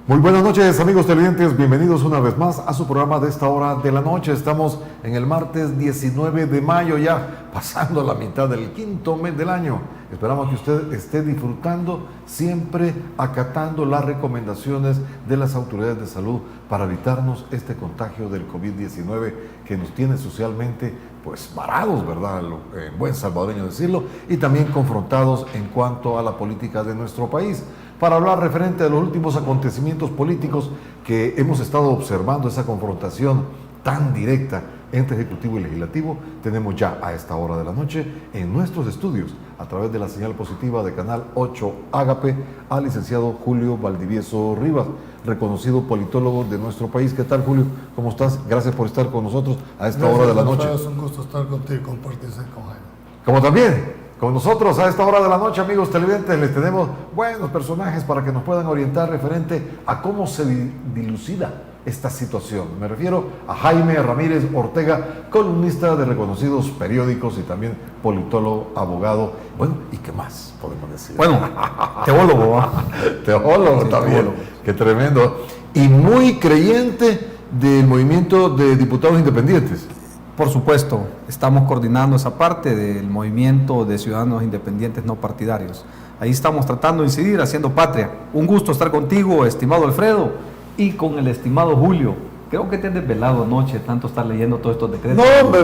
Muy buenas noches, amigos televidentes, bienvenidos una vez más a su programa de esta hora de la noche. Estamos en el martes 19 de mayo, ya pasando la mitad del quinto mes del año. Esperamos que usted esté disfrutando, siempre acatando las recomendaciones de las autoridades de salud para evitarnos este contagio del COVID-19 que nos tiene socialmente pues varados, ¿verdad? En buen salvadoreño decirlo, y también confrontados en cuanto a la política de nuestro país. Para hablar referente a los últimos acontecimientos políticos que hemos estado observando, esa confrontación tan directa entre Ejecutivo y Legislativo, tenemos ya a esta hora de la noche en nuestros estudios, a través de la señal positiva de Canal 8 Ágape, al licenciado Julio Valdivieso Rivas, reconocido politólogo de nuestro país. ¿Qué tal, Julio? ¿Cómo estás? Gracias por estar con nosotros a esta hora de la noche. Es un gusto estar contigo y compartirse con Jaime. Como también con nosotros a esta hora de la noche, amigos televidentes, les tenemos buenos personajes para que nos puedan orientar referente a cómo se dilucida esta situación. Me refiero a Jaime Ramírez Ortega, columnista de reconocidos periódicos y también politólogo, abogado. Bueno, ¿y qué más podemos decir? Bueno, teólogo. Teólogo sí, también, teólogo. Qué tremendo. Y muy creyente del movimiento de diputados independientes. Por supuesto, estamos coordinando esa parte del movimiento de ciudadanos independientes no partidarios. Ahí estamos tratando de incidir, haciendo patria. Un gusto estar contigo, estimado Alfredo, y con el estimado Julio. Creo que te has desvelado anoche, tanto estar leyendo todos estos decretos. No, hombre,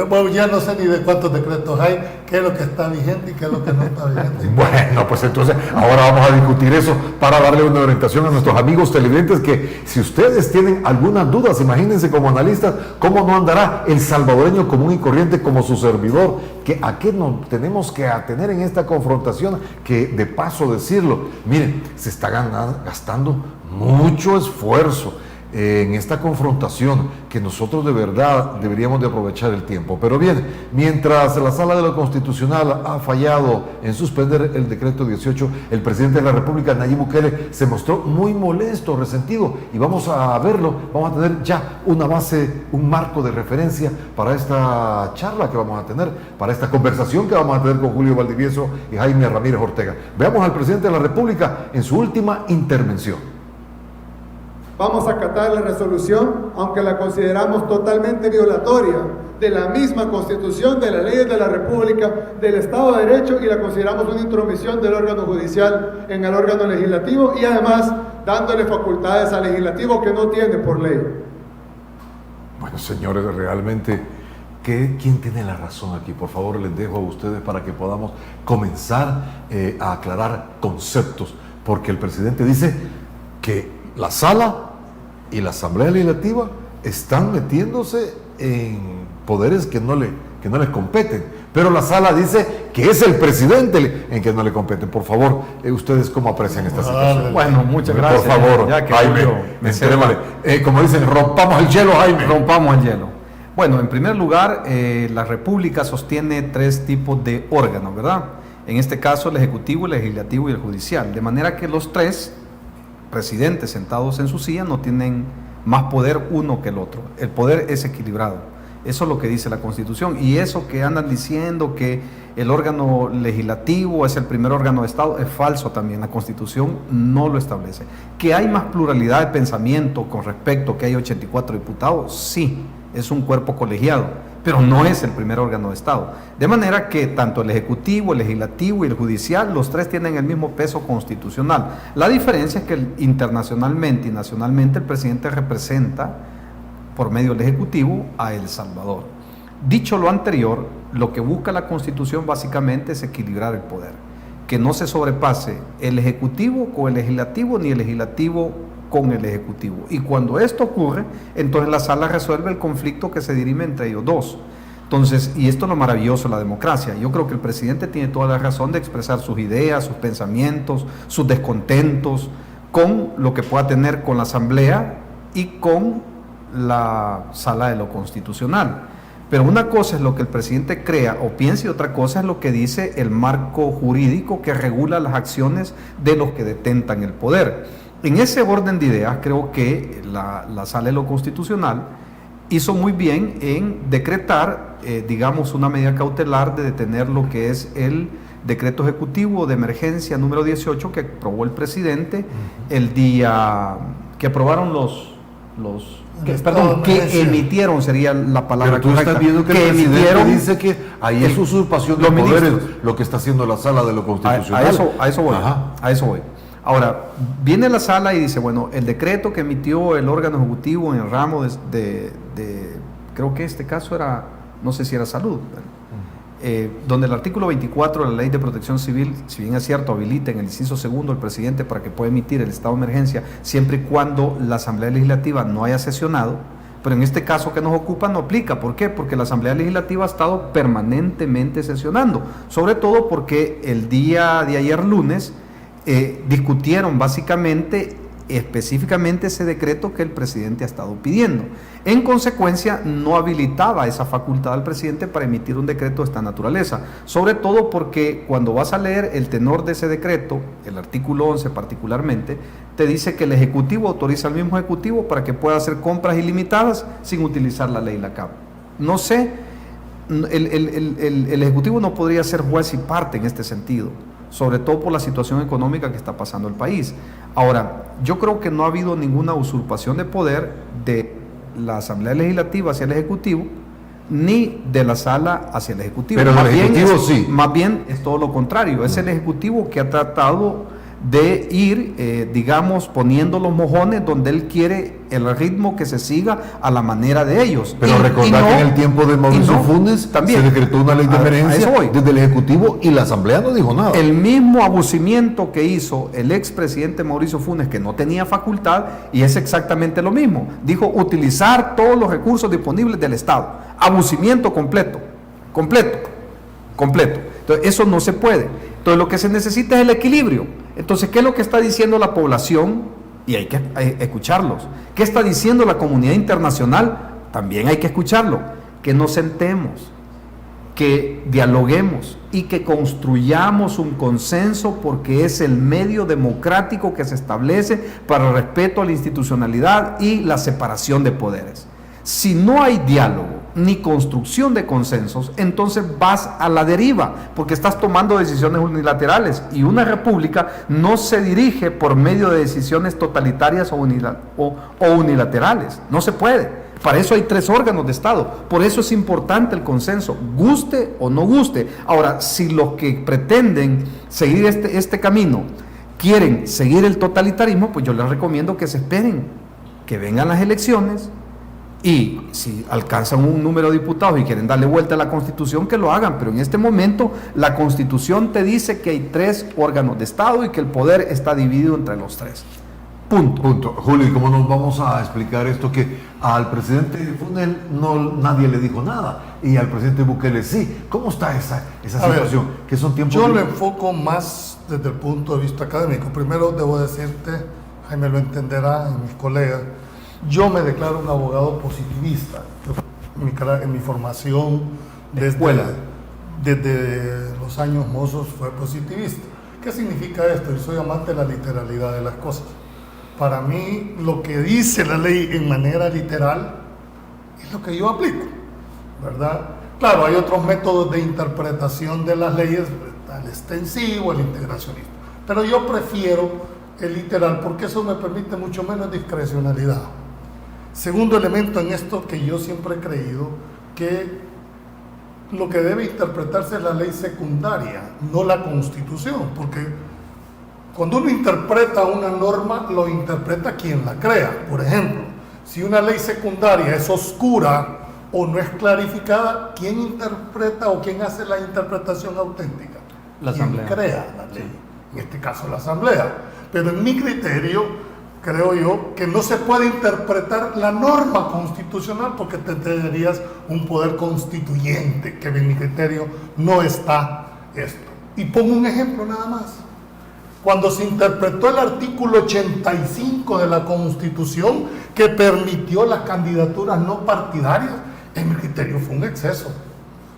bueno, ya no sé ni de cuántos decretos hay, qué es lo que está vigente y qué es lo que no está vigente. Bueno, pues entonces ahora vamos a discutir eso para darle una orientación a nuestros amigos televidentes, que si ustedes tienen algunas dudas, imagínense como analistas cómo no andará el salvadoreño común y corriente como su servidor, que a qué nos tenemos que atener en esta confrontación, que de paso decirlo, miren, se está gastando mucho esfuerzo en esta confrontación, que nosotros de verdad deberíamos de aprovechar el tiempo. Pero bien, mientras la Sala de lo Constitucional ha fallado en suspender el decreto 18, el presidente de la República, Nayib Bukele, se mostró muy molesto, resentido, y vamos a verlo, vamos a tener ya una base, un marco de referencia para esta charla que vamos a tener, para esta conversación que vamos a tener con Julio Valdivieso y Jaime Ramírez Ortega. Veamos al presidente de la República en su última intervención. Vamos a acatar la resolución, aunque la consideramos totalmente violatoria de la misma Constitución, de las leyes de la República, del Estado de Derecho, y la consideramos una intromisión del órgano judicial en el órgano legislativo, y además dándole facultades al legislativo que no tiene por ley. Bueno, señores, realmente, ¿quién tiene la razón aquí? Por favor, les dejo a ustedes para que podamos comenzar a aclarar conceptos, porque el presidente dice que la Sala y la Asamblea Legislativa están metiéndose en poderes que no les competen, pero la Sala dice que es el presidente en que no le competen. Por favor, ustedes cómo aprecian esta situación. Bueno, muchas gracias. Por favor, ya que Jaime, como dicen, rompamos el hielo, Jaime. Rompamos el hielo. Bueno, en primer lugar, la República sostiene tres tipos de órganos, ¿verdad? En este caso, el Ejecutivo, el Legislativo y el Judicial. De manera que los tres presidentes sentados en su silla no tienen más poder uno que el otro. El poder es equilibrado. Eso es lo que dice la Constitución. Y eso que andan diciendo que el órgano legislativo es el primer órgano de Estado es falso también. La Constitución no lo establece. ¿Que hay más pluralidad de pensamiento con respecto a que hay 84 diputados? Sí, es un cuerpo colegiado, pero no es el primer órgano de Estado. De manera que tanto el Ejecutivo, el Legislativo y el Judicial, los tres tienen el mismo peso constitucional. La diferencia es que internacionalmente y nacionalmente el presidente representa, por medio del Ejecutivo, a El Salvador. Dicho lo anterior, lo que busca la Constitución básicamente es equilibrar el poder, que no se sobrepase el Ejecutivo con el Legislativo, ni el Legislativo con el Ejecutivo. Y cuando esto ocurre, entonces la Sala resuelve el conflicto que se dirime entre ellos dos. Entonces, y esto es lo maravilloso de la democracia. Yo creo que el presidente tiene toda la razón de expresar sus ideas, sus pensamientos, sus descontentos, con lo que pueda tener con la Asamblea y con la Sala de lo Constitucional. Pero una cosa es lo que el presidente crea o piensa, y otra cosa es lo que dice el marco jurídico que regula las acciones de los que detentan el poder. En ese orden de ideas, creo que la Sala de lo Constitucional hizo muy bien en decretar, digamos, una medida cautelar de detener lo que es el decreto ejecutivo de emergencia número 18 que aprobó el presidente el día que aprobaron que emitieron sería la palabra Pero tú correcta. estás viendo que el presidente dice que ahí es usurpación de los poderes, ministros. lo que está haciendo la Sala de lo Constitucional. A eso voy. Ahora, viene la sala y dice, bueno, el decreto que emitió el órgano ejecutivo en el ramo creo que este caso era, no sé si era salud, donde el artículo 24 de la Ley de Protección Civil, si bien es cierto, habilita en el inciso segundo al presidente para que pueda emitir el estado de emergencia siempre y cuando la Asamblea Legislativa no haya sesionado, pero en este caso que nos ocupa no aplica. ¿Por qué? Porque la Asamblea Legislativa ha estado permanentemente sesionando, sobre todo porque el día de ayer lunes discutieron específicamente ese decreto que el presidente ha estado pidiendo. En consecuencia, no habilitaba esa facultad al presidente para emitir un decreto de esta naturaleza, sobre todo porque cuando vas a leer el tenor de ese decreto, el artículo 11 particularmente, te dice que el Ejecutivo autoriza al mismo Ejecutivo para que pueda hacer compras ilimitadas sin utilizar la ley LACAP. No sé, el Ejecutivo no podría ser juez y parte en este sentido, sobre todo por la situación económica que está pasando el país. Ahora, yo creo que no ha habido ninguna usurpación de poder de la Asamblea Legislativa hacia el Ejecutivo, ni de la Sala hacia el Ejecutivo. Pero el Ejecutivo sí. Más bien es todo lo contrario, es el Ejecutivo que ha tratado de ir, digamos, poniendo los mojones donde él quiere el ritmo que se siga a la manera de ellos. Pero recordar que en el tiempo de Mauricio Funes también se decretó una ley de emergencia desde el Ejecutivo y la Asamblea no dijo nada. El mismo abucimiento que hizo el expresidente Mauricio Funes, que no tenía facultad, y es exactamente lo mismo. Dijo utilizar todos los recursos disponibles del Estado. Abucimiento completo. Entonces, eso no se puede. Entonces, lo que se necesita es el equilibrio. Entonces, ¿qué es lo que está diciendo la población? Y hay que escucharlos. ¿Qué está diciendo la comunidad internacional? También hay que escucharlo. Que nos sentemos, que dialoguemos y que construyamos un consenso, porque es el medio democrático que se establece para el respeto a la institucionalidad y la separación de poderes. Si no hay diálogo ni construcción de consensos, entonces vas a la deriva, porque estás tomando decisiones unilaterales, y una república no se dirige por medio de decisiones totalitarias o unilaterales. No se puede. Para eso hay 3 órganos de Estado. Por eso es importante el consenso, guste o no guste. Ahora, si los que pretenden seguir este camino quieren seguir el totalitarismo, pues yo les recomiendo que se esperen, que vengan las elecciones, y si alcanzan un número de diputados y quieren darle vuelta a la Constitución, que lo hagan. Pero en este momento la Constitución te dice que hay 3 órganos de Estado y que el poder está dividido entre los 3. Punto. Julio, ¿y cómo nos vamos a explicar esto? Que al presidente Funes nadie le dijo nada, y al presidente Bukele sí. ¿Cómo está esa situación? Que son tiempos. Yo lo enfoco más desde el punto de vista académico. Primero debo decirte, Jaime lo entenderá, y mis colegas, yo me declaro un abogado positivista. En mi formación desde los años mozos fue positivista. ¿Qué significa esto? Yo soy amante de la literalidad de las cosas. Para mí, lo que dice la ley en manera literal es lo que yo aplico, ¿verdad? Claro, hay otros métodos de interpretación de las leyes, el extensivo, el integracionista, pero yo prefiero el literal porque eso me permite mucho menos discrecionalidad. Segundo elemento en esto, que yo siempre he creído que lo que debe interpretarse es la ley secundaria, no la Constitución, porque cuando uno interpreta una norma, lo interpreta quien la crea. Por ejemplo, si una ley secundaria es oscura o no es clarificada, ¿quién interpreta o quién hace la interpretación auténtica? La Asamblea. ¿Quién crea la ley? En este caso la Asamblea. Pero en mi criterio, creo yo que no se puede interpretar la norma constitucional porque tendrías un poder constituyente, que en mi criterio no está esto. Y pongo un ejemplo nada más. Cuando se interpretó el artículo 85 de la Constitución, que permitió las candidaturas no partidarias, en mi criterio fue un exceso,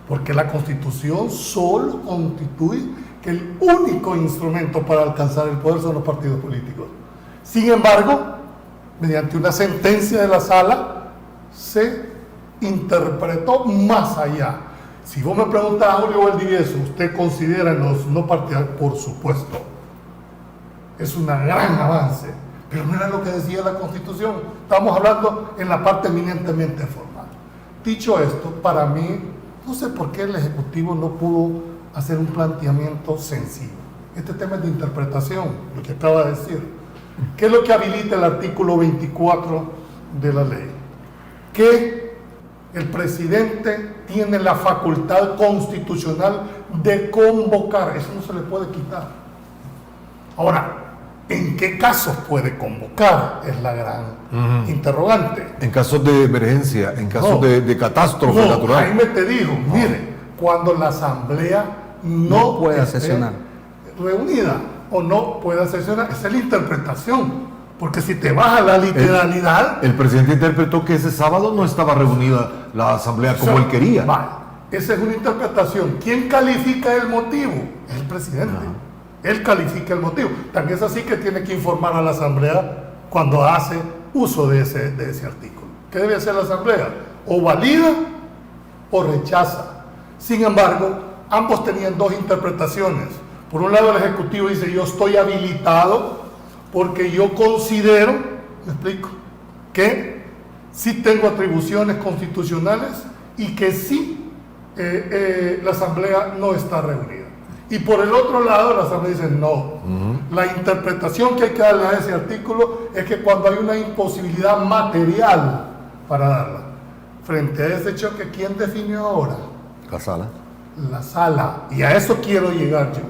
porque la Constitución solo constituye que el único instrumento para alcanzar el poder son los partidos políticos. Sin embargo, mediante una sentencia de la Sala, se interpretó más allá. Si vos me preguntas a Julio Valdivieso, ¿usted considera los no partidarios? Por supuesto. Es un gran avance. Pero no era lo que decía la Constitución. Estamos hablando en la parte eminentemente formal. Dicho esto, para mí, no sé por qué el Ejecutivo no pudo hacer un planteamiento sencillo. Este tema es de interpretación, lo que acaba de decir. ¿Qué es lo que habilita el artículo 24 de la ley? Que el presidente tiene la facultad constitucional de convocar. Eso no se le puede quitar. Ahora, ¿en qué casos puede convocar? Es la gran interrogante. En casos de emergencia, en casos de catástrofe natural. Jaime te dijo, mire, cuando la asamblea no pueda esté sesionar, reunida o no pueda sesionar, esa es la interpretación. Porque si te vas a la literalidad... El presidente interpretó que ese sábado no estaba reunida la asamblea como él quería. Vale, esa es una interpretación. ¿Quién califica el motivo? Es el presidente. Él califica el motivo. También es así que tiene que informar a la asamblea cuando hace uso de ese artículo. ¿Qué debe hacer la asamblea? O valida o rechaza. Sin embargo, ambos tenían dos interpretaciones. Por un lado, el Ejecutivo dice, yo estoy habilitado porque yo considero, me explico, que sí tengo atribuciones constitucionales y que sí la asamblea no está reunida. Y por el otro lado, la asamblea dice no. La interpretación que hay que darle a ese artículo es que cuando hay una imposibilidad material para darla, frente a ese choque, ¿quién definió ahora? La sala. La sala. Y a eso quiero llegar yo.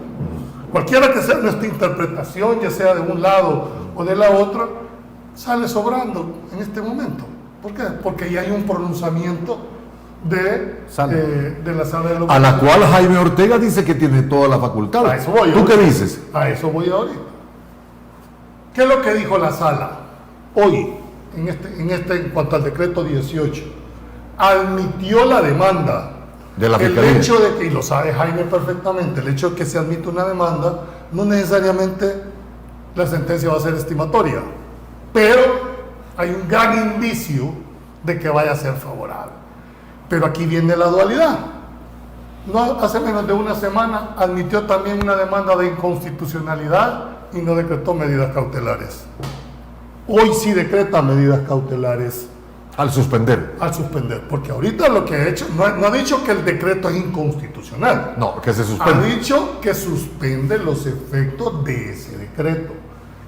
Cualquiera que sea nuestra interpretación, ya sea de un lado o de la otra, sale sobrando en este momento. ¿Por qué? Porque ya hay un pronunciamiento de la sala de los A la cual Jaime Ortega dice que tiene toda la facultad. A eso voy. ¿Tú qué dices? A eso voy ahorita. ¿Qué es lo que dijo la sala hoy en cuanto al decreto 18? Admitió la demanda. De la el Fiscalía. hecho de que, y lo sabe Jaime perfectamente, el hecho de que se admite una demanda, no necesariamente la sentencia va a ser estimatoria, pero hay un gran indicio de que vaya a ser favorable. Pero aquí viene la dualidad. No hace menos de una semana admitió también una demanda de inconstitucionalidad y no decretó medidas cautelares. Hoy sí decreta medidas cautelares. Al suspender. Al suspender, porque ahorita lo que ha hecho, no ha dicho que el decreto es inconstitucional. No, que se Ha suspende. dicho que suspende los efectos de ese decreto,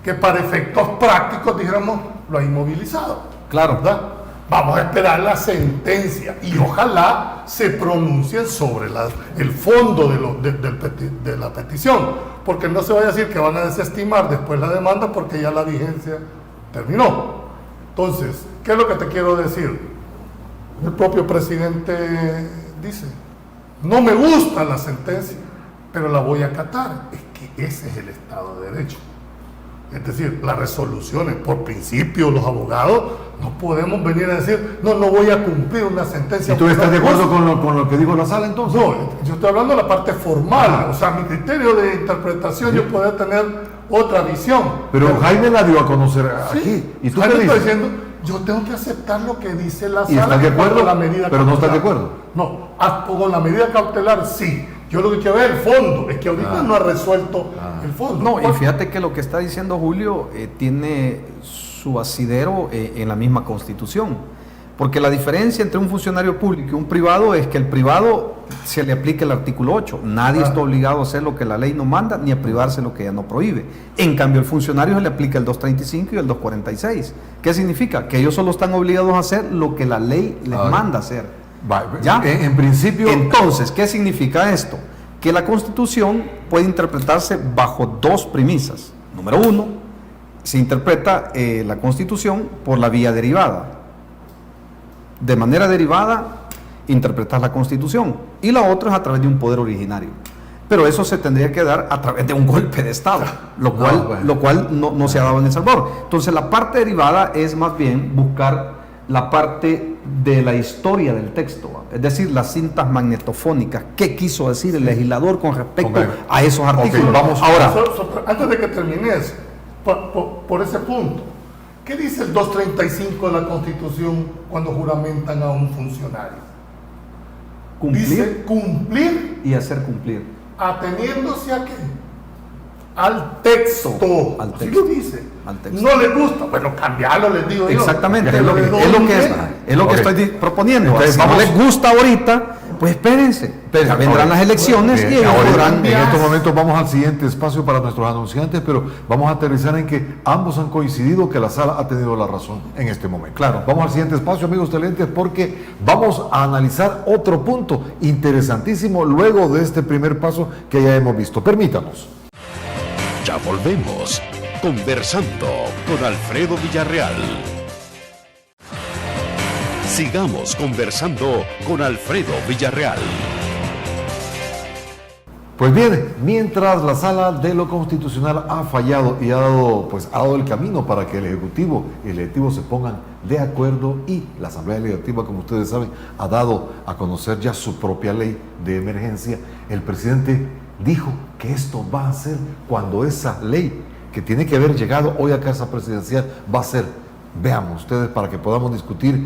que para efectos prácticos, dijéramos, lo ha inmovilizado. Claro. ¿Verdad? Vamos a esperar la sentencia y ojalá se pronuncien sobre el fondo de la petición, porque no se vaya a decir que van a desestimar después la demanda porque ya la vigencia terminó. Entonces, ¿qué es lo que te quiero decir? El propio presidente dice, no me gusta la sentencia, pero la voy a acatar. Es que ese es el Estado de Derecho. Es decir, las resoluciones, por principio, los abogados, no podemos venir a decir, no voy a cumplir una sentencia. ¿Y tú estás de acuerdo con lo que dijo la sala entonces? No, yo estoy hablando de la parte formal. O sea, mi criterio de interpretación, yo puedo tener otra visión. Pero Jaime la dio a conocer Sí, aquí. ¿Y tú Jaime qué está dices? diciendo, yo tengo que aceptar lo que dice la ¿Y sala. estás de acuerdo? con la medida Pero no estás de cautelar. acuerdo. No, con la medida cautelar sí. Yo lo que quiero ver es el fondo. Es que ahorita no ha resuelto el fondo. No, y fíjate que lo que está diciendo Julio tiene su asidero en la misma Constitución. Porque la diferencia entre un funcionario público y un privado es que el privado se le aplica el artículo 8. Nadie está obligado a hacer lo que la ley no manda ni a privarse lo que ella no prohíbe. En cambio, al funcionario se le aplica el 235 y el 246. ¿Qué significa? Que ellos solo están obligados a hacer lo que la ley les manda hacer. ¿Ya? En principio. Entonces, ¿qué significa esto? Que la Constitución puede interpretarse bajo dos premisas. Número uno, se interpreta la Constitución por la vía derivada. De manera derivada, interpretas la Constitución. Y la otra es a través de un poder originario. Pero eso se tendría que dar a través de un golpe de Estado, lo cual no se ha dado en El Salvador. Entonces, la parte derivada es más bien buscar la parte de la historia del texto, es decir, las cintas magnetofónicas, qué quiso decir el legislador con respecto a esos artículos. Vamos ahora. Antes de que termines, por ese punto, ¿qué dice el 235 de la Constitución cuando juramentan a un funcionario? Cumplir. Dice cumplir Y hacer cumplir. ateniéndose a qué? Al texto. Al Así texto. lo dice. Al texto. No les gusta, bueno, cambiarlo, les digo yo. Exactamente, Ya es lo que, lo- es lo que, es lo que Ok. estoy proponiendo. Entonces, Si vamos- no les gusta ahorita, pues espérense. Ya vendrán las elecciones Bien, y ellos ahora, podrán... en estos momentos vamos al siguiente espacio para nuestros anunciantes, pero vamos a aterrizar en que ambos han coincidido que la sala ha tenido la razón en este momento. Claro. Vamos al siguiente espacio, amigos televidentes, porque vamos a analizar otro punto interesantísimo luego de este primer paso que ya hemos visto. Permítanos. Ya volvemos, conversando con Alfredo Villarreal. Sigamos conversando con Alfredo Villarreal. Pues bien, mientras la Sala de lo Constitucional ha fallado y ha dado el camino para que el Ejecutivo y el Legislativo se pongan de acuerdo, y la Asamblea Legislativa, como ustedes saben, ha dado a conocer ya su propia ley de emergencia, el presidente dijo que esto va a ser cuando esa ley que tiene que haber llegado hoy a Casa Presidencial va a ser, veamos ustedes, para que podamos discutir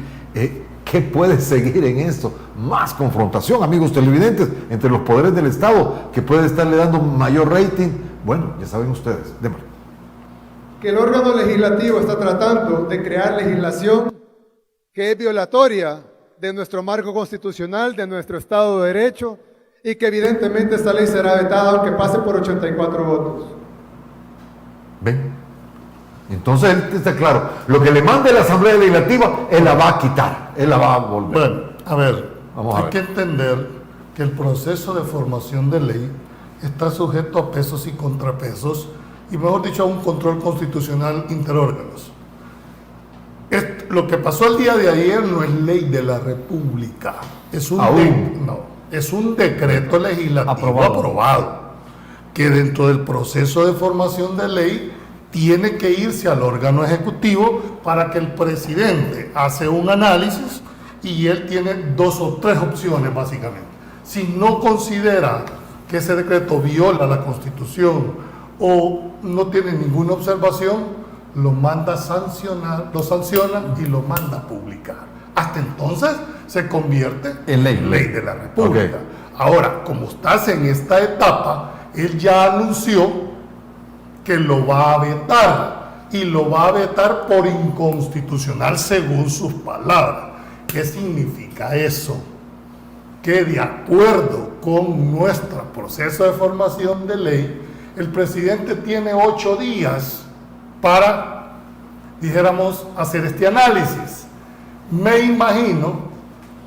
qué puede seguir en esto. Más confrontación, amigos televidentes, entre los poderes del Estado, que puede estarle dando mayor rating. Bueno, ya saben ustedes. Démosle. Que el órgano legislativo está tratando de crear legislación que es violatoria de nuestro marco constitucional, de nuestro Estado de Derecho, y que evidentemente esta ley será vetada aunque pase por 84 votos. ¿Ven? Entonces él está claro, lo que le mande la Asamblea Legislativa, él la va a quitar, él la va a volver. Bueno, a ver, Vamos a hay ver. que entender que el proceso de formación de ley está sujeto a pesos y contrapesos, y mejor dicho, a un control constitucional interórganos. Lo que pasó el día de ayer no es ley de la República, es un, es un decreto legislativo aprobado, que dentro del proceso de formación de ley tiene que irse al órgano ejecutivo para que el presidente hace un análisis y él tiene 2 o 3 opciones básicamente. Si no considera que ese decreto viola la Constitución o no tiene ninguna observación, lo manda a sancionar, lo sanciona y lo manda a publicar. Hasta entonces se convierte En ley. de la República. Ok. Ahora, como estás en esta etapa, él ya anunció que lo va a vetar, y lo va a vetar por inconstitucional según sus palabras. ¿Qué significa eso? Que de acuerdo con nuestro proceso de formación de ley, el presidente tiene 8 días para, dijéramos, hacer este análisis. Me imagino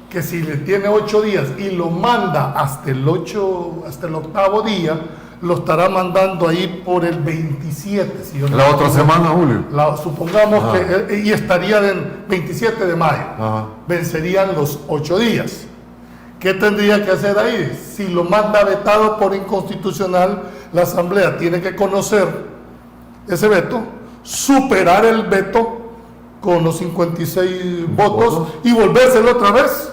que si le tiene 8 días y lo manda hasta el 8º día, lo estará mandando ahí por el 27. Si yo no La me otra equivoco. semana, Julio. Supongamos Ajá. que, y estaría del 27 de mayo. Ajá. Vencerían los 8 días. ¿Qué tendría que hacer ahí? Si lo manda vetado por inconstitucional, la Asamblea tiene que conocer ese veto, superar el veto con los 56 votos y volvérselo otra vez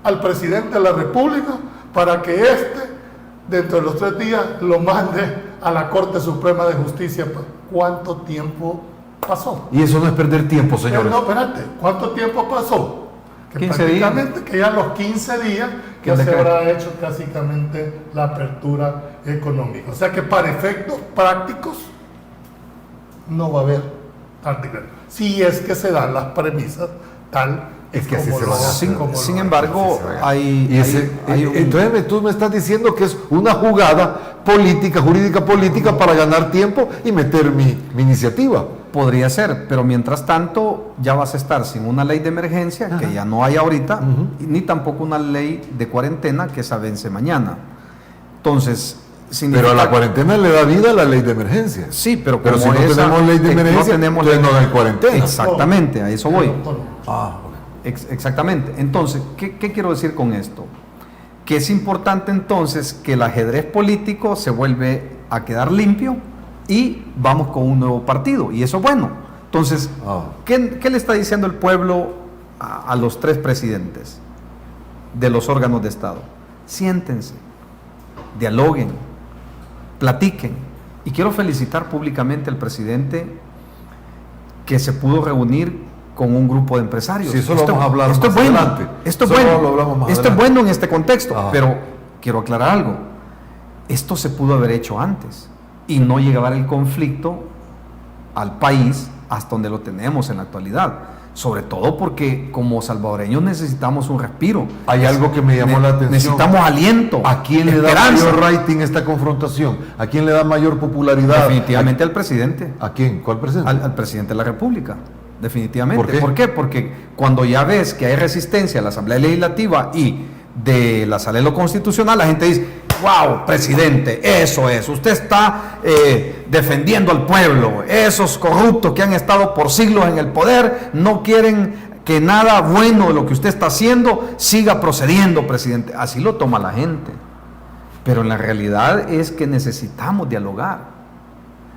al presidente de la República para que éste, dentro de los 3 días, lo mande a la Corte Suprema de Justicia. ¿Cuánto tiempo pasó? Y eso no es perder tiempo, señores. No, espérate, ¿cuánto tiempo pasó? Que 15 días. prácticamente que ya los 15 días ¿Qué ya se decreto? habrá hecho básicamente la apertura económica. O sea que para efectos prácticos no va a haber tal decreto. Si es que se dan las premisas tal Es que así como se lo- van a hacer. como Sin lo- embargo, hay, Y ese- hay un- entonces tú me estás diciendo que es una jugada política, jurídica política, para ganar tiempo y meter mi iniciativa. podría ser, pero mientras tanto ya vas a estar sin una ley de emergencia, que ya no hay ahorita, ni tampoco una ley de cuarentena, que esa vence mañana. Entonces, Pero a la significa- cuarentena le da vida a la ley de emergencia. Sí, pero Pero como si no esa- tenemos ley de emergencia, tenemos entonces no hay cuarentena. Exactamente, a eso voy. Ah, Exactamente. Entonces, ¿qué quiero decir con esto? Que es importante entonces que el ajedrez político se vuelve a quedar limpio y vamos con un nuevo partido. Y eso es bueno. Entonces, ¿qué le está diciendo el pueblo a los 3 presidentes de los órganos de Estado? Siéntense, dialoguen, platiquen. Y quiero felicitar públicamente al presidente que se pudo reunir con un grupo de empresarios. Sí, eso lo vamos a hablar esto más es bueno, adelante. Esto es Eso bueno, lo hablamos más esto es adelante. bueno en este contexto, Ajá. pero quiero aclarar algo. Esto se pudo haber hecho antes y no llevar el conflicto al país hasta donde lo tenemos en la actualidad. Sobre todo porque como salvadoreños necesitamos un respiro. Hay algo que me llamó la atención. Necesitamos aliento. ¿A quién le da esperanza. mayor rating esta confrontación? ¿A quién le da mayor popularidad? Definitivamente al presidente. ¿A quién? ¿Cuál presidente? Al presidente de la República. Definitivamente. ¿Por qué? Porque cuando ya ves que hay resistencia a la Asamblea Legislativa y de la Sala de lo Constitucional, la gente dice: wow, presidente, eso es, usted está defendiendo al pueblo. Esos corruptos que han estado por siglos en el poder no quieren que nada bueno de lo que usted está haciendo siga procediendo, presidente. Así lo toma la gente. Pero en la realidad es que necesitamos dialogar.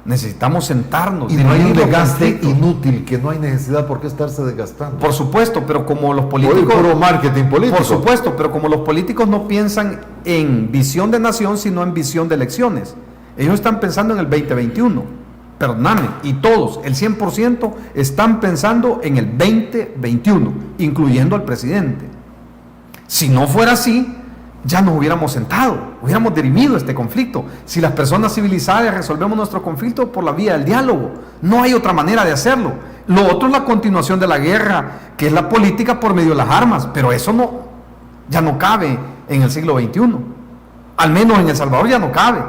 Necesitamos sentarnos. Y no hay un dirimir los desgaste conflictos. inútil, que no hay necesidad por qué estarse desgastando. Por supuesto, pero como los Por políticos... puro marketing político. Por supuesto, pero como los políticos no piensan en visión de nación, sino en visión de elecciones. Ellos están pensando en el 2021. Perdóname, y todos, el 100%, están pensando en el 2021, incluyendo al presidente. Si no fuera así, ya nos hubiéramos sentado, hubiéramos dirimido este conflicto. Si las personas civilizadas resolvemos nuestro conflicto por la vía del diálogo, no hay otra manera de hacerlo. Lo otro es la continuación de la guerra, que es la política por medio de las armas, pero eso ya no cabe en el siglo XXI. Al menos en El Salvador ya no cabe.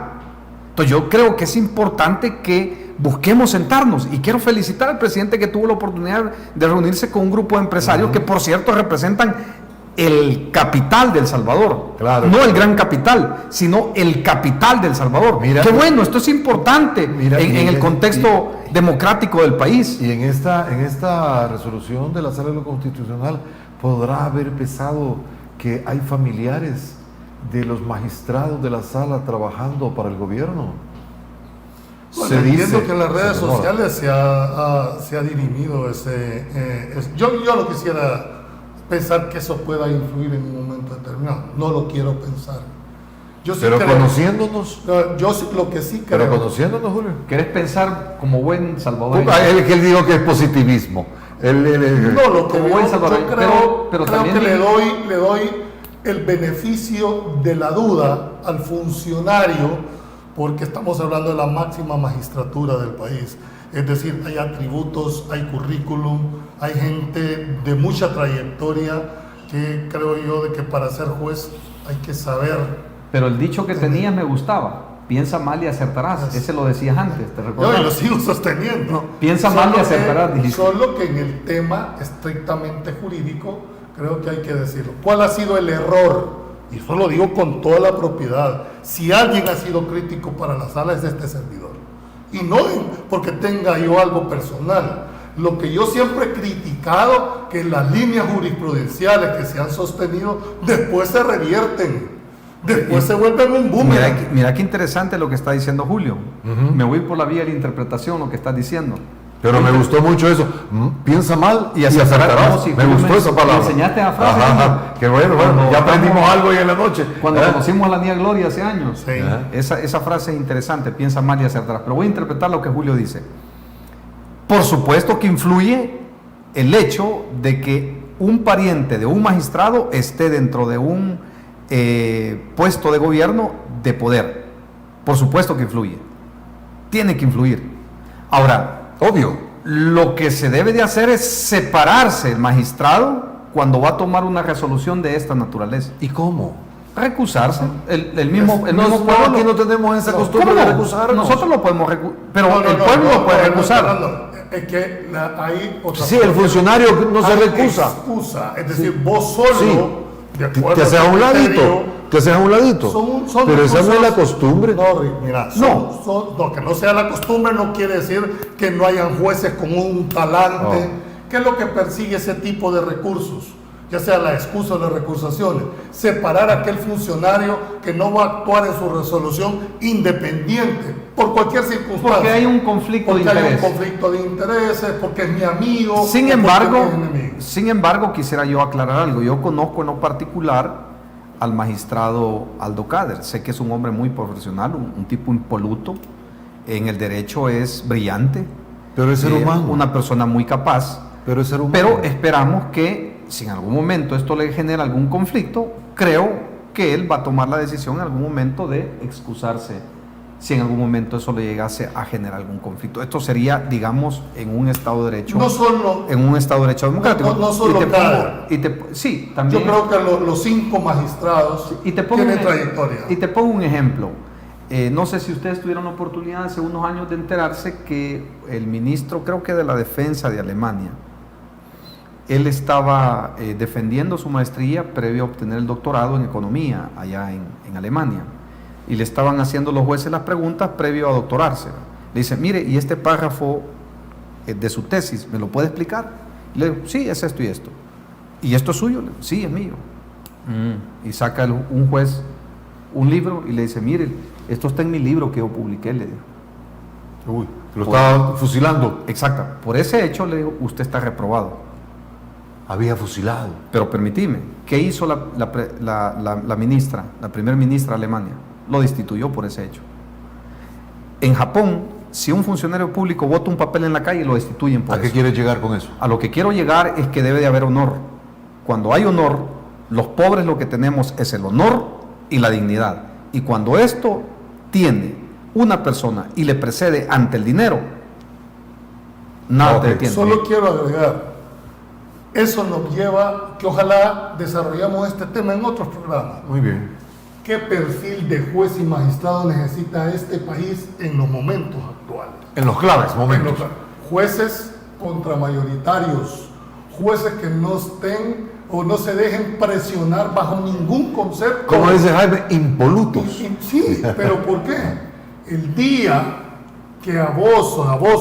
Entonces yo creo que es importante que busquemos sentarnos, y quiero felicitar al presidente que tuvo la oportunidad de reunirse con un grupo de empresarios que, por cierto, representan el capital de El Salvador. Claro. No el gran capital, sino el capital de El Salvador. Mira, qué bueno, esto es importante mira, en el contexto democrático del país. Y en esta resolución de la Sala de lo Constitucional podrá haber pesado que hay familiares de los magistrados de la sala trabajando para el gobierno. Bueno, entiendo que en las redes sociales se ha dirimido yo no quisiera pensar que eso pueda influir en un momento determinado. No lo quiero pensar. Yo sí Pero creo, conociéndonos, yo lo que sí creo. pero conociéndonos, Julio. ¿Querés pensar como buen salvadoreño? Que él dijo que es positivismo. No, lo que como yo, buen yo salvadoreño, creo, pero creo también que le doy el beneficio de la duda al funcionario, porque estamos hablando de la máxima magistratura del país. Es decir, hay atributos, hay currículum, hay gente de mucha trayectoria que creo yo de que para ser juez hay que saber. Pero el dicho que tenías me gustaba. Piensa mal y acertarás. Ese lo decías antes, ¿te Yo recuerdas? lo sigo sosteniendo. Piensa mal y acertarás, dijiste. Solo que en el tema estrictamente jurídico creo que hay que decirlo. ¿Cuál ha sido el error? Y eso lo digo con toda la propiedad. Si alguien ha sido crítico para la sala es este servidor. Y no porque tenga yo algo personal. Lo que yo siempre he criticado, que las líneas jurisprudenciales que se han sostenido después se revierten. Después se vuelven un boomerang. Mira qué interesante lo que está diciendo Julio. Ujú. Me voy por la vía de la interpretación, lo que estás diciendo. Pero me gustó mucho eso. Piensa mal y acertarás. acertarás. No, sí, me Julio, gustó me esa palabra. enseñaste la frase, Ajá, ¿no? ajá. Qué bueno, Cuando ya aprendimos hablamos- algo hoy en la noche. Cuando ¿Eh? conocimos a la niña Gloria hace años. Sí. Ajá. Esa frase es interesante, piensa mal y acertarás. Pero voy a interpretar lo que Julio dice. Por supuesto que influye el hecho de que un pariente de un magistrado esté dentro de un puesto de gobierno de poder. Por supuesto que influye. Tiene que influir. Ahora, Obvio. lo que se debe de hacer es separarse el magistrado cuando va a tomar una resolución de esta naturaleza. ¿Y cómo? Recusarse. El mismo No, pueblo. aquí no tenemos esa costumbre ¿Cómo de no? recusarnos. Nosotros lo podemos pero No, no, el no, pueblo no, lo puede no, recusar. no, es que hay otra Sí, el funcionario no se hay recusa. excusa, es decir, vos solo, Sí. de Te acuerdo haces a tu un ladito. criterio, Te haces a un ladito. Pero esa no es la costumbre. No, Rick, mira, no, que no sea la costumbre no quiere decir que no hayan jueces con un talante. ¿Qué es lo que persigue ese tipo de recursos? Ya sea la excusa o las recusaciones. Separar a aquel funcionario que no va a actuar en su resolución independiente por cualquier circunstancia. Porque hay un conflicto de Porque hay interés. un conflicto de intereses, porque es mi amigo. Sin o embargo, porque es mi enemigo. quisiera yo aclarar algo. Yo conozco en lo particular al magistrado Aldo Cader. Sé que es un hombre muy profesional, un tipo impoluto. En el derecho es brillante. Pero es ser humano. Una persona muy capaz. Pero es ser humano. Pero esperamos que si en algún momento esto le genera algún conflicto, creo que él va a tomar la decisión en algún momento de excusarse si en algún momento eso le llegase a generar algún conflicto. Esto sería, digamos, en un Estado de Derecho. No solo, en un Estado de Derecho democrático. no solo sí, también. Yo creo que los 5 magistrados tienen trayectoria. Y te pongo un ejemplo. No sé si ustedes tuvieron la oportunidad hace unos años de enterarse que el ministro, creo que de la Defensa de Alemania, él estaba defendiendo su maestría previo a obtener el doctorado en economía allá en Alemania. Y le estaban haciendo los jueces las preguntas previo a doctorarse. Le dice, mire, ¿y este párrafo de su tesis me lo puede explicar? Y le digo, sí, es esto y esto. ¿Y esto es suyo? Le digo, sí, es mío. Y saca un juez un libro y le dice, mire, esto está en mi libro que yo publiqué, le digo. Uy, lo estaba fusilando. Exacto. Por ese hecho, le digo, usted está reprobado. Había fusilado. Pero permitime, ¿qué hizo la ministra, la primer ministra de Alemania? Lo destituyó por ese hecho. En Japón, si un funcionario público bota un papel en la calle, lo destituyen por eso. ¿A qué quieres llegar con eso? A lo que quiero llegar es que debe de haber honor. Cuando hay honor, los pobres lo que tenemos es el honor y la dignidad. Y cuando esto tiene una persona y le precede ante el dinero, nada te detiene. Solo quiero agregar, eso nos lleva, que ojalá desarrollamos este tema en otros programas. Muy bien. ¿Qué perfil de juez y magistrado necesita este país en los momentos actuales? En los claves momentos. Jueces contramayoritarios, jueces que no estén o no se dejen presionar bajo ningún concepto. Como dice Jaime, impolutos. Sí, pero ¿por qué? El día que a vos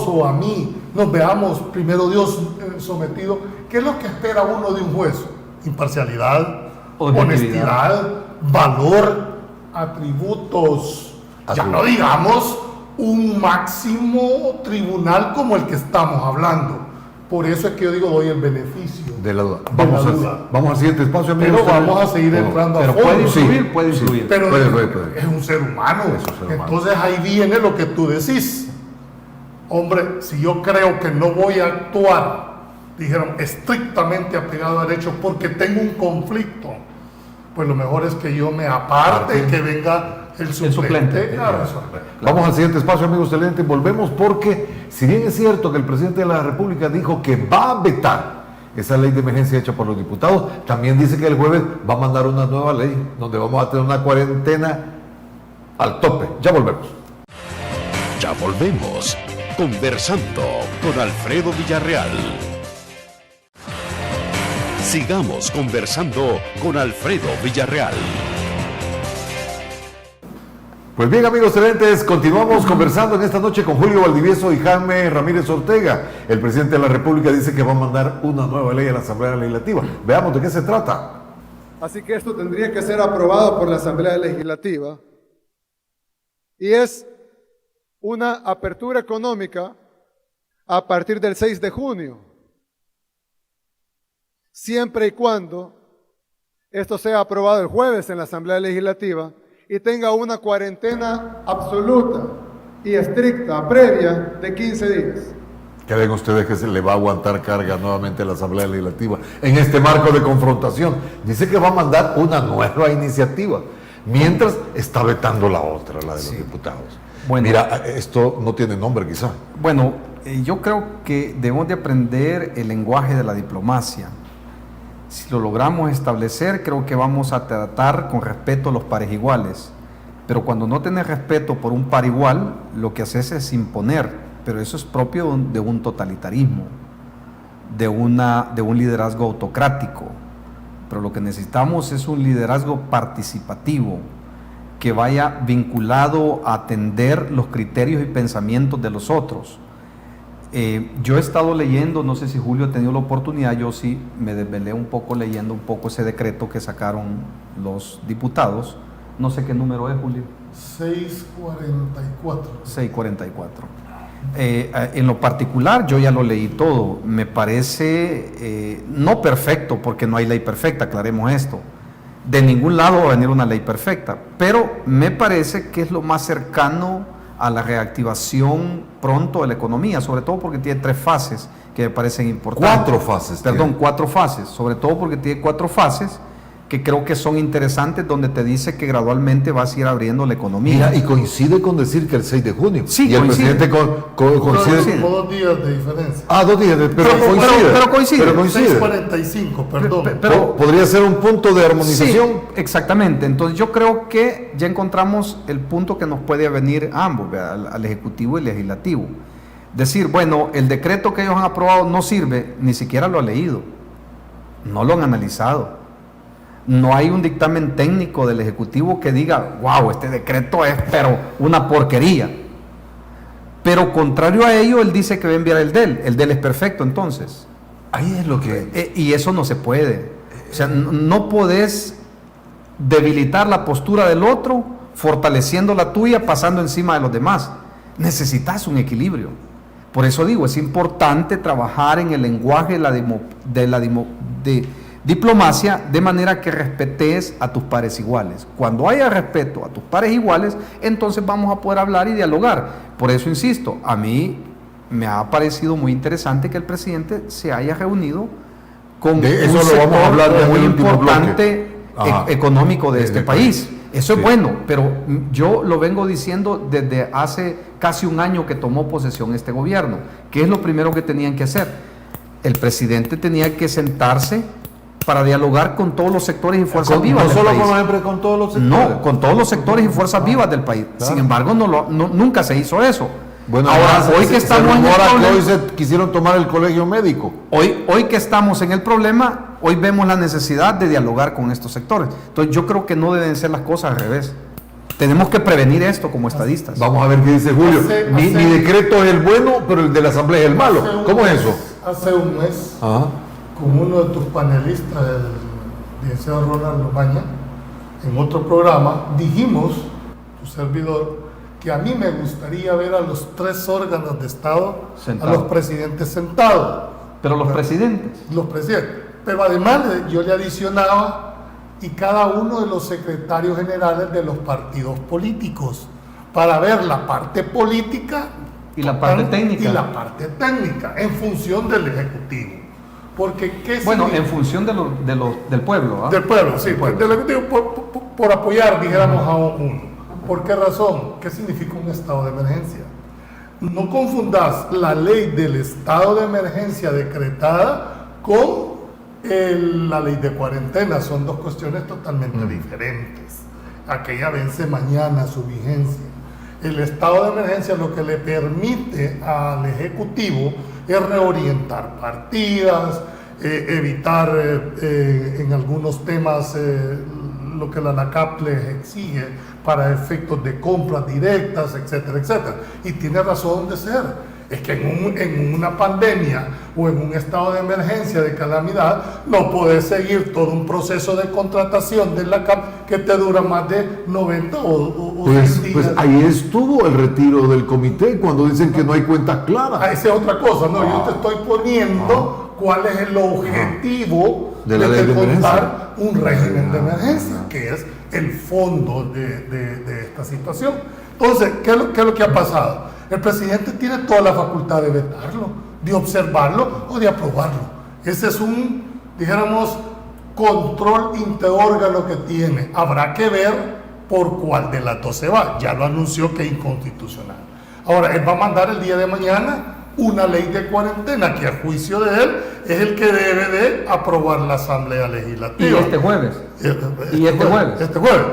o a mí nos veamos, primero Dios, sometidos, ¿qué es lo que espera uno de un juez? Imparcialidad, honestidad, valor, atributos, ya no digamos un máximo tribunal como el que estamos hablando. Por eso es que yo digo, doy el beneficio de la duda. de la duda. Vamos al siguiente espacio, amigos. Pero vamos a seguir entrando a Pero fondo. puede influir, Sí, puede influir. sí. Pero Puede. es un ser humano. Es un ser humano. Entonces ahí viene lo que tú decís. Hombre, si yo creo que no voy a actuar, dijeron, estrictamente apegado a derecho porque tengo un conflicto, pues lo mejor es que yo me aparte y que venga el suplente a resolver. Vamos al siguiente espacio, amigos televidentes. Volvemos porque, si bien es cierto que el presidente de la República dijo que va a vetar esa ley de emergencia hecha por los diputados, también dice que el jueves va a mandar una nueva ley donde vamos a tener una cuarentena al tope. Ya volvemos. Ya volvemos. Conversando con Alfredo Villarreal. Sigamos conversando con Alfredo Villarreal. Pues bien, amigos televidentes, continuamos conversando en esta noche con Julio Valdivieso y Jaime Ramírez Ortega. El presidente de la República dice que va a mandar una nueva ley a la Asamblea Legislativa. Veamos de qué se trata. Así que esto tendría que ser aprobado por la Asamblea Legislativa. Y es una apertura económica a partir del 6 de junio. Siempre y cuando esto sea aprobado el jueves en la Asamblea Legislativa y tenga una cuarentena absoluta y estricta previa de 15 días. ¿Creen ustedes que se le va a aguantar carga nuevamente a la Asamblea Legislativa en este marco de confrontación? Dice que va a mandar una nueva iniciativa, mientras está vetando la otra, la de los diputados. Bueno, mira, esto no tiene nombre quizá. Bueno, yo creo que debemos de aprender el lenguaje de la diplomacia. Si lo logramos establecer, creo que vamos a tratar con respeto a los pares iguales. Pero cuando no tenés respeto por un par igual, lo que haces es imponer. Pero eso es propio de un totalitarismo, de un liderazgo autocrático. Pero lo que necesitamos es un liderazgo participativo, que vaya vinculado a atender los criterios y pensamientos de los otros. Yo he estado leyendo, no sé si Julio ha tenido la oportunidad, yo sí me desvelé un poco leyendo un poco ese decreto que sacaron los diputados. No sé qué número es, Julio. 644. 644. En lo particular, yo ya lo leí todo. Me parece no perfecto, porque no hay ley perfecta, aclaremos esto. De ningún lado va a venir una ley perfecta, pero me parece que es lo más cercano a la reactivación pronto de la economía, sobre todo porque tiene 3 fases que me parecen importantes. 4 fases. Perdón, tiene. 4 fases, sobre todo porque tiene 4 fases que creo que son interesantes, donde te dice que gradualmente vas a ir abriendo la economía. Mira, y coincide con decir que el 6 de junio. Sí, y el coincide. presidente coincide. Como 2 días de diferencia. Ah, 2 días, pero Pero coincide. pero coincide. Pero coincide. 6:45, perdón. pero- Podría ser un punto de armonización. Sí, exactamente. Entonces yo creo que ya encontramos el punto que nos puede venir a ambos, ¿verdad? al Ejecutivo y al Legislativo. Decir, bueno, el decreto que ellos han aprobado no sirve, ni siquiera lo ha leído, no lo han analizado. No hay un dictamen técnico del Ejecutivo que diga, wow, este decreto es pero una porquería. Pero contrario a ello, él dice que va a enviar el DEL es perfecto entonces. Ahí es lo que... Y eso no se puede. O sea, no podés debilitar la postura del otro, fortaleciendo la tuya, pasando encima de los demás. Necesitas un equilibrio. Por eso digo, es importante trabajar en el lenguaje de diplomacia, de manera que respetes a tus pares iguales. Cuando haya respeto a tus pares iguales, entonces vamos a poder hablar y dialogar. Por eso insisto, a mí me ha parecido muy interesante que el presidente se haya reunido con De eso un lo vamos a sector hablar ya en el muy último importante bloque. Ajá. económico de este país. Eso Sí. es bueno, pero yo lo vengo diciendo desde hace casi un año que tomó posesión este gobierno. ¿Qué es lo primero que tenían que hacer? El presidente tenía que sentarse para dialogar con todos los sectores y fuerzas vivas No del solo país. con la empresa, con todos los sectores. No, con todos los sectores y fuerzas vivas del país. Claro. Sin embargo, nunca se hizo eso. Bueno, ahora, además, hoy que estamos en el rumora que problema, hoy se quisieron tomar el colegio médico. hoy que estamos en el problema, hoy vemos la necesidad de dialogar con estos sectores. Entonces, yo creo que no deben ser las cosas al revés. Tenemos que prevenir esto como estadistas. Vamos a ver qué dice Julio. Mi decreto es el bueno, pero el de la asamblea es el malo. ¿Cómo es eso? Hace un mes, Ajá. con uno de tus panelistas, el licenciado Ronald Lomaña, en otro programa, dijimos, tu servidor, que a mí me gustaría ver a los 3 órganos de Estado, Sentados. a los presidentes sentados. Pero los presidentes. Los presidentes. Pero además yo le adicionaba y cada uno de los secretarios generales de los partidos políticos para ver la parte política Y la parte técnica. y la parte técnica en función del Ejecutivo. Porque ¿qué Bueno, significa? en función del pueblo. ¿Ah? Del pueblo, sí, pues, del Ejecutivo por apoyar, dijéramos, a uno. ¿Por qué razón? ¿Qué significa un estado de emergencia? No confundas la ley del estado de emergencia decretada con la ley de cuarentena. Son 2 cuestiones totalmente diferentes. Aquella vence mañana su vigencia. El estado de emergencia lo que le permite al Ejecutivo es reorientar partidas, evitar en algunos temas lo que la ANACAP les exige para efectos de compras directas, etcétera, etcétera. Y tiene razón de ser. Es que en una pandemia o en un estado de emergencia, de calamidad, no puedes seguir todo un proceso de contratación de la CAP que te dura más de 90 o 100 días. Pues ahí estuvo el retiro del comité cuando dicen que no hay cuentas claras. Ah, esa es otra cosa, no, yo te estoy poniendo cuál es el objetivo De la ley de contar un régimen de emergencia, que es el fondo de esta situación. Entonces, ¿qué es lo que ha pasado? El presidente tiene toda la facultad de vetarlo, de observarlo o de aprobarlo. Ese es un, dijéramos, control interórgano que tiene. Habrá que ver por cuál de las 2 se va. Ya lo anunció que es inconstitucional. Ahora, él va a mandar el día de mañana una ley de cuarentena que a juicio de él es el que debe de aprobar la Asamblea Y Legislativa. este jueves. Este jueves.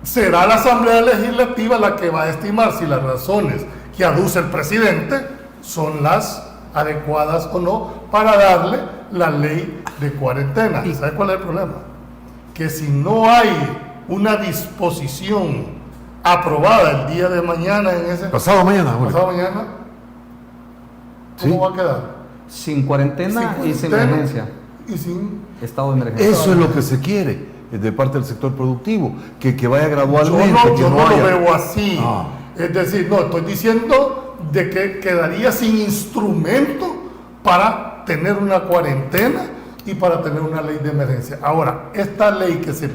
Será la Asamblea Legislativa la que va a estimar si las razones que aduce el presidente son las adecuadas o no para darle la ley de cuarentena. ¿Y sabe cuál es el problema? Que si no hay una disposición aprobada el día de mañana en ese... Pasado mañana, Julio. Pasado mañana, ¿cómo Sí. va a quedar? Sin cuarentena y sin emergencia. Y sin... Estado de emergencia. Eso es lo que se quiere de parte del sector productivo, que vaya gradualmente. Yo no haya- lo veo así. Ah. Es decir, no, estoy diciendo de que quedaría sin instrumento para tener una cuarentena y para tener una ley de emergencia. Ahora, esta ley que se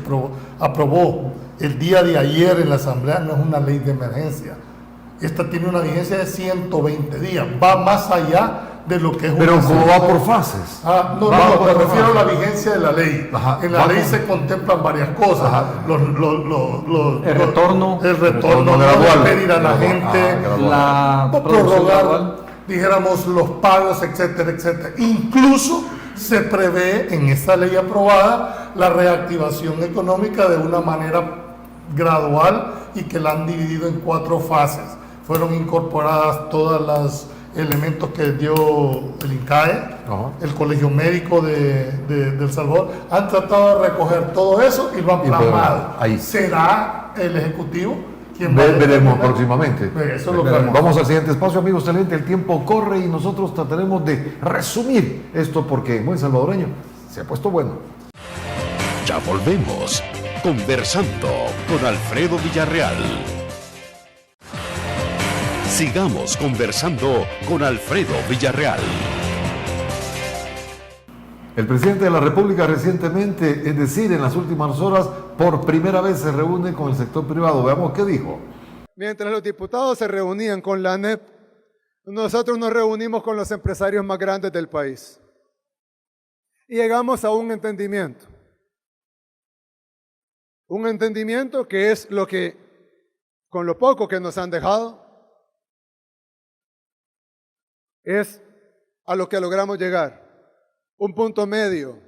aprobó el día de ayer en la Asamblea no es una ley de emergencia. Esta tiene una vigencia de 120 días. Va más allá de lo que es Pero una como serie. va por fases. No, Va me por refiero a la fases. vigencia de la ley. Ajá. En la ley se contemplan varias cosas. Ajá. El retorno no gradual. despedir a la Gradual. gente, Gradual. La no producción prorrogar, gradual. dijéramos, los pagos, etcétera, etcétera. Incluso se prevé en esta ley aprobada la reactivación económica de una manera gradual y que la han dividido en 4 fases. Fueron incorporadas todas las elementos que dio el INCAE, Ajá. el Colegio Médico de El Salvador, han tratado de recoger todo eso y lo han Y plasmado. ahí. ¿Será el Ejecutivo quien va a Veremos determinar? próximamente. Eso es lo que Veremos. Vamos al siguiente espacio, amigos televidentes. El tiempo corre y nosotros trataremos de resumir esto porque en buen salvadoreño se ha puesto bueno. Ya volvemos. Conversando con Alfredo Villarreal. Sigamos conversando con Alfredo Villarreal. El presidente de la República recientemente, es decir, en las últimas horas, por primera vez se reúne con el sector privado. Veamos qué dijo. Mientras los diputados se reunían con la ANEP, nosotros nos reunimos con los empresarios más grandes del país. Y llegamos a un entendimiento. Un entendimiento que es lo que, con lo poco que nos han dejado, es a lo que logramos llegar. Un punto medio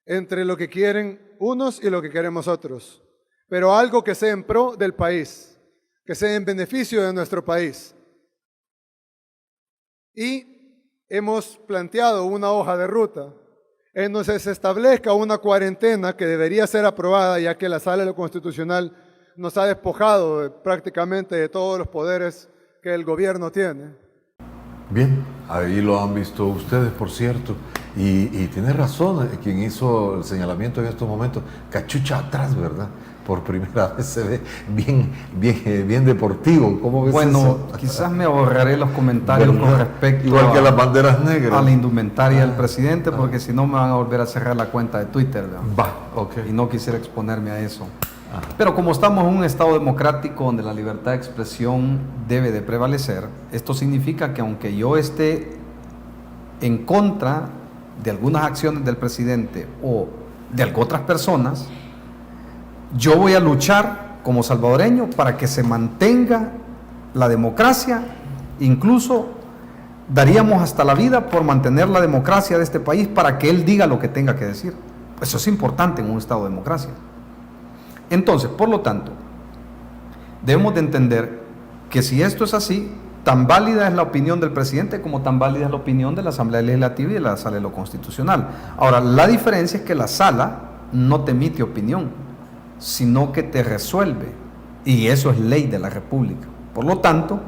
entre lo que quieren unos y lo que queremos otros. Pero algo que sea en pro del país, que sea en beneficio de nuestro país. Y hemos planteado una hoja de ruta en donde se establezca una cuarentena que debería ser aprobada, ya que la Sala de lo Constitucional nos ha despojado prácticamente de todos los poderes que el gobierno tiene. Bien, ahí lo han visto ustedes, por cierto, y tiene razón quien hizo el señalamiento en estos momentos, cachucha atrás, ¿verdad? Por primera vez se ve bien deportivo. ¿Cómo ves Bueno, eso? quizás me ahorraré los comentarios Bueno, con respecto igual que a, las banderas negras. a la indumentaria del presidente, porque si no me van a volver a cerrar la cuenta de Twitter, ¿verdad? Va, ok. Y no quisiera exponerme a eso. Pero como estamos en un estado democrático donde la libertad de expresión debe de prevalecer, esto significa que aunque yo esté en contra de algunas acciones del presidente o de otras personas, yo voy a luchar como salvadoreño para que se mantenga la democracia. Incluso daríamos hasta la vida por mantener la democracia de este país para que él diga lo que tenga que decir. Eso es importante en un estado de democracia. Entonces, por lo tanto, debemos de entender que si esto es así, tan válida es la opinión del presidente como tan válida es la opinión de la Asamblea Legislativa y de la Sala de lo Constitucional. Ahora, la diferencia es que la Sala no te emite opinión, sino que te resuelve, y eso es ley de la República. Por lo tanto,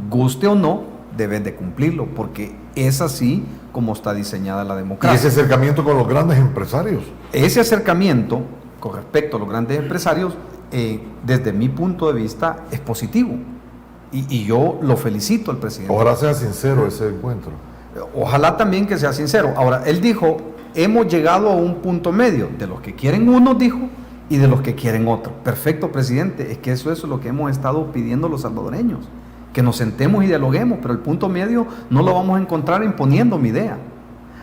guste o no, debes de cumplirlo, porque es así como está diseñada la Y democracia. ese acercamiento con los grandes empresarios. Ese acercamiento con respecto a los grandes empresarios, desde mi punto de vista, es positivo. Y yo lo felicito al presidente. Ojalá sea sincero ese encuentro. Ojalá también que sea sincero. Ahora, él dijo, hemos llegado a un punto medio, de los que quieren unos, dijo, y de los que quieren otros. Perfecto, presidente, es que eso es lo que hemos estado pidiendo los salvadoreños, que nos sentemos y dialoguemos, pero el punto medio no lo vamos a encontrar imponiendo mi idea.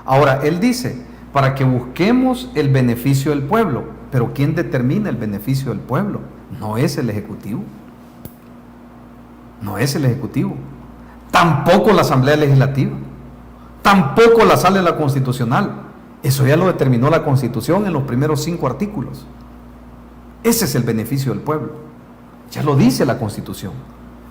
Ahora, él dice, para que busquemos el beneficio del pueblo, pero ¿quién determina el beneficio del pueblo? No es el Ejecutivo. No es el Ejecutivo. Tampoco la Asamblea Legislativa. Tampoco la Sala de la Constitucional. Eso ya lo determinó la Constitución en los primeros 5 artículos. Ese es el beneficio del pueblo. Ya lo dice la Constitución.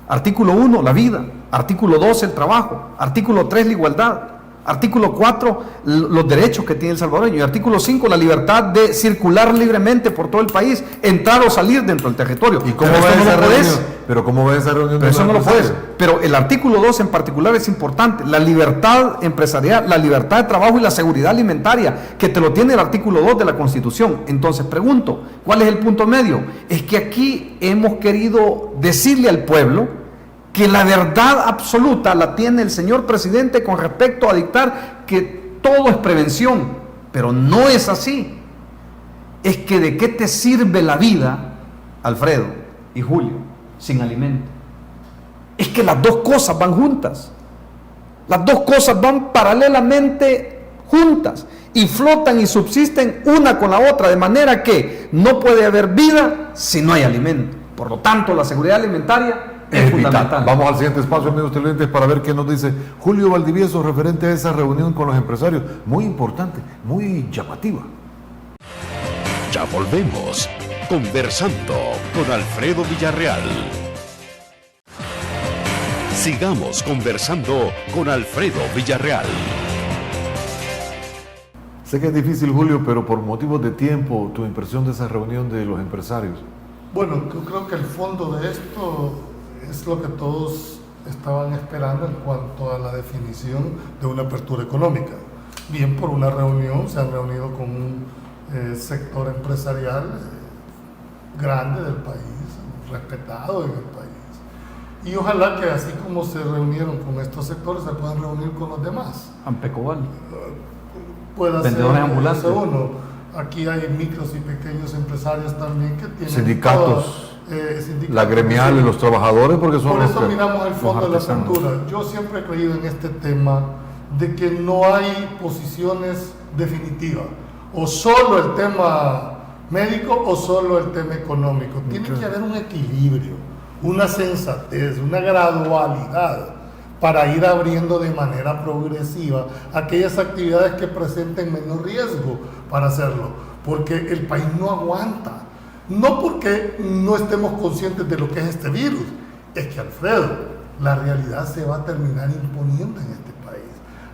Artículo 1, la vida. Artículo 2, el trabajo. Artículo 3, la igualdad. Artículo 4, los derechos que tiene el salvadoreño. Y artículo 5, la libertad de circular libremente por todo el país, entrar o salir dentro del territorio. ¿Y cómo Pero va esto no esa lo podés. reunión? Pero ¿cómo va esa reunión? Pero eso no lo puedes. puedes. Pero el artículo 2 en particular es importante. La libertad empresarial, la libertad de trabajo y la seguridad alimentaria, que te lo tiene el artículo 2 de la Constitución. Entonces pregunto, ¿cuál es el punto medio? Es que aquí hemos querido decirle al pueblo que la verdad absoluta la tiene el señor presidente con respecto a dictar que todo es prevención. Pero no es así. Es que ¿de qué te sirve la vida, Alfredo y Julio, sin alimento? Es que las dos cosas van juntas. Las dos cosas van paralelamente juntas y flotan y subsisten una con la otra, de manera que no puede haber vida si no hay alimento. Por lo tanto, la seguridad alimentaria es fundamental. Vamos al siguiente espacio, amigos televidentes, para ver qué nos dice Julio Valdivieso referente a esa reunión con los empresarios. Muy importante, muy llamativa. Ya volvemos, conversando con Alfredo Villarreal. Sigamos conversando con Alfredo Villarreal. Sé que es difícil, Julio, pero por motivos de tiempo, tu impresión de esa reunión de los empresarios. Bueno, yo creo que el fondo de esto es lo que todos estaban esperando en cuanto a la definición de una apertura económica. Bien, por una reunión, se han reunido con un sector empresarial grande del país, respetado en el país. Y ojalá que así como se reunieron con estos sectores, se puedan reunir con los demás. Ampecobal. Pueda Vendedores ser ambulantes. uno. Aquí hay micros y pequeños empresarios también que tienen Sindicatos, sindicatos, la gremial y los trabajadores, porque son por los eso que... miramos el fondo de la artesanos. apertura. Yo siempre he creído en este tema de que no hay posiciones definitivas, o solo el tema médico o solo el tema económico. Tiene que haber un equilibrio, una sensatez, una gradualidad para ir abriendo de manera progresiva aquellas actividades que presenten menor riesgo para hacerlo, porque el país no aguanta. No porque no estemos conscientes de lo que es este virus, es que, Alfredo, la realidad se va a terminar imponiendo en este país.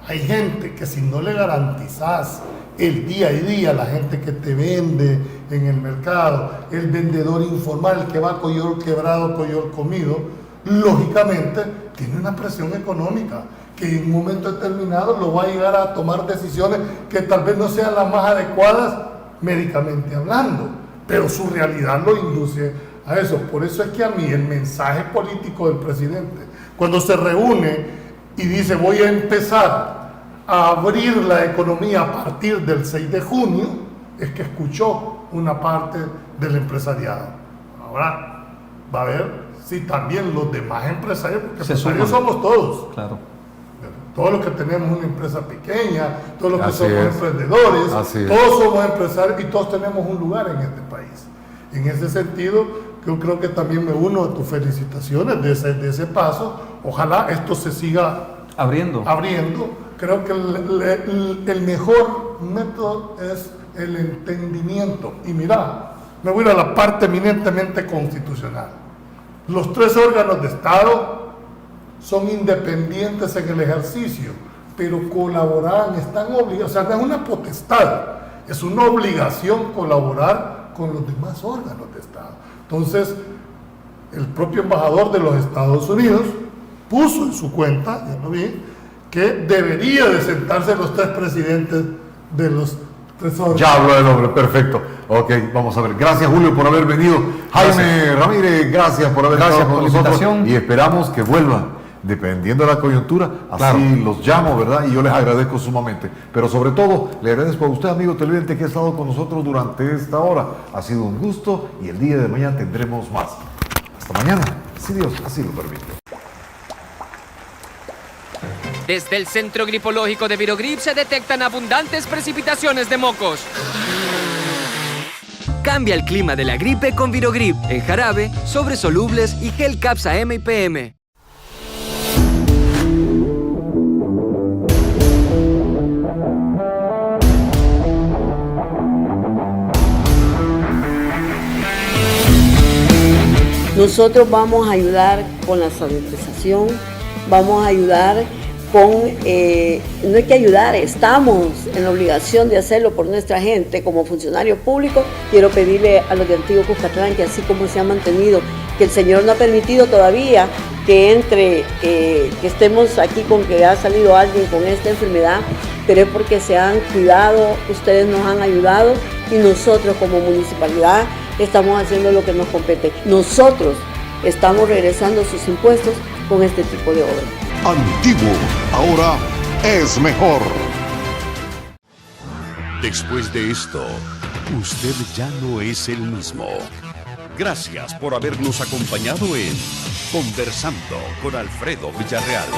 Hay gente que si no le garantizas el día a día, la gente que te vende en el mercado, el vendedor informal, el que va coyol quebrado, coyol comido, lógicamente tiene una presión económica que en un momento determinado lo va a llegar a tomar decisiones que tal vez no sean las más adecuadas médicamente hablando, pero su realidad lo induce a eso. Por eso es que a mí el mensaje político del presidente, cuando se reúne y dice voy a empezar a abrir la economía a partir del 6 de junio, es que escuchó una parte del empresariado. Ahora va a ver si también los demás empresarios, porque Se empresarios suman. somos todos. Claro. Todos los que tenemos una empresa pequeña, todos los que Así somos es. emprendedores, Así es. todos somos empresarios y todos tenemos un lugar en este país. En ese sentido, yo creo que también me uno a tus felicitaciones de ese paso. Ojalá esto se siga Abriendo. Creo que el mejor método es el entendimiento. Y mira, me voy a ir a la parte eminentemente constitucional. Los tres órganos de Estado son independientes en el ejercicio, pero colaboran, están obligados, o sea, no es una potestad, es una obligación colaborar con los demás órganos de Estado. Entonces, el propio embajador de los Estados Unidos puso en su cuenta, ya lo vi, que debería de sentarse los tres presidentes de los tres órganos. Ya habló el hombre, perfecto. Ok, vamos a ver. Gracias, Julio, por haber venido. Jaime Ramírez, gracias por haber Gracias estado por con la nosotros. invitación. Y esperamos que vuelvan, dependiendo de la coyuntura. Así Claro. los llamo, ¿verdad? Y yo les agradezco sumamente. Pero sobre todo, le agradezco a usted, amigo televidente, que ha estado con nosotros durante esta hora. Ha sido un gusto y el día de mañana tendremos más. Hasta mañana, si Dios así lo permite. Desde el Centro Gripológico de Virogrip se detectan abundantes precipitaciones de mocos. Cambia el clima de la gripe con Virogrip, en jarabe, sobres solubles y gel Capsa M y PM. Nosotros vamos a ayudar con la sanitización, vamos a ayudar con, no hay que ayudar, estamos en la obligación de hacerlo por nuestra gente como funcionarios públicos. Quiero pedirle a los de Antiguo Cuscatlán que así como se ha mantenido, que el Señor no ha permitido todavía que entre, que estemos aquí con que ha salido alguien con esta enfermedad, pero es porque se han cuidado, ustedes nos han ayudado y nosotros como municipalidad estamos haciendo lo que nos compete. Nosotros estamos regresando sus impuestos con este tipo de obras. Antiguo, ahora es mejor. Después de esto, usted ya no es el mismo. Gracias por habernos acompañado en Conversando con Alfredo Villarreal.